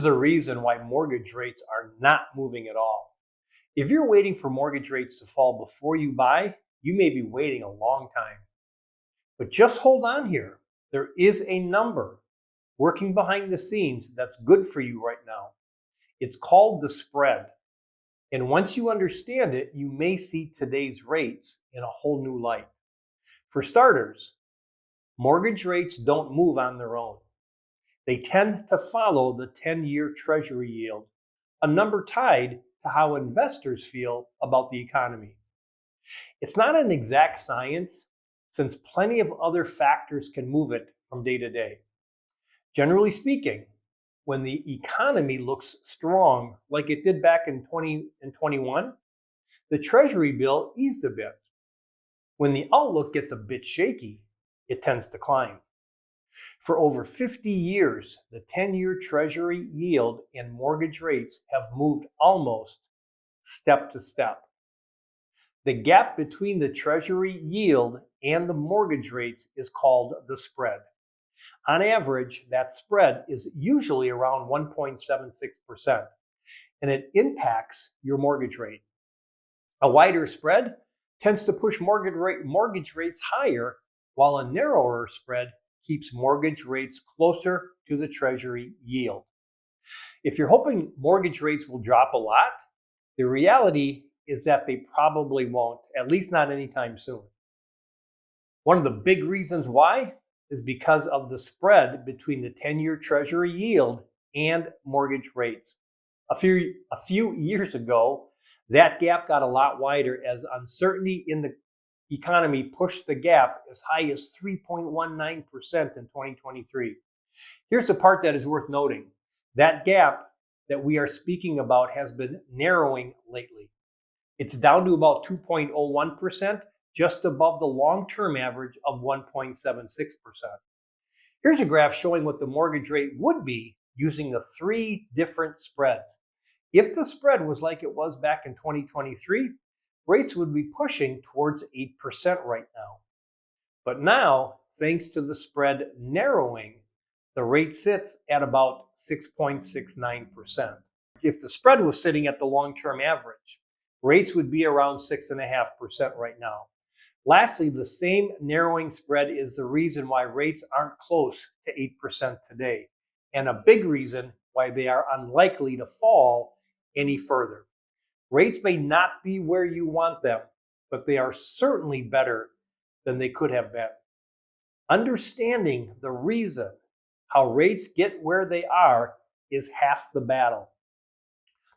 Here's the reason why mortgage rates are not moving at all. If you're waiting for mortgage rates to fall before you buy, you may be waiting a long time. But just hold on here. There is a number working behind the scenes that's good for you right now. It's called the spread. And once you understand it, you may see today's rates in a whole new light. For starters, mortgage rates don't move on their own. They tend to follow the 10-year Treasury yield, a number tied to how investors feel about the economy. It's not an exact science, since plenty of other factors can move it from day to day. Generally speaking, when the economy looks strong, like it did back in 20 and 21, the Treasury bill eased a bit. When the outlook gets a bit shaky, it tends to climb. For over 50 years, the 10-year Treasury yield and mortgage rates have moved almost step to step. The gap between the Treasury yield and the mortgage rates is called the spread. On average, that spread is usually around 1.76%, and it impacts your mortgage rate. A wider spread tends to push mortgage rates higher, while a narrower spread keeps mortgage rates closer to the Treasury yield. If you're hoping mortgage rates will drop a lot, the reality is that they probably won't, at least not anytime soon. One of the big reasons why is because of the spread between the 10-year Treasury yield and mortgage rates. A few years ago, that gap got a lot wider as uncertainty in the economy pushed the gap as high as 3.19% in 2023. Here's the part that is worth noting. That gap that we are speaking about has been narrowing lately. It's down to about 2.01%, just above the long-term average of 1.76%. Here's a graph showing what the mortgage rate would be using the three different spreads. If the spread was like it was back in 2023, rates would be pushing towards 8% right now. But now, thanks to the spread narrowing, the rate sits at about 6.69%. If the spread was sitting at the long-term average, rates would be around 6.5% right now. Lastly, the same narrowing spread is the reason why rates aren't close to 8% today, and a big reason why they are unlikely to fall any further. Rates may not be where you want them, but they are certainly better than they could have been. Understanding the reason how rates get where they are is half the battle.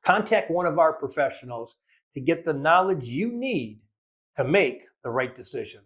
Contact one of our professionals to get the knowledge you need to make the right decision.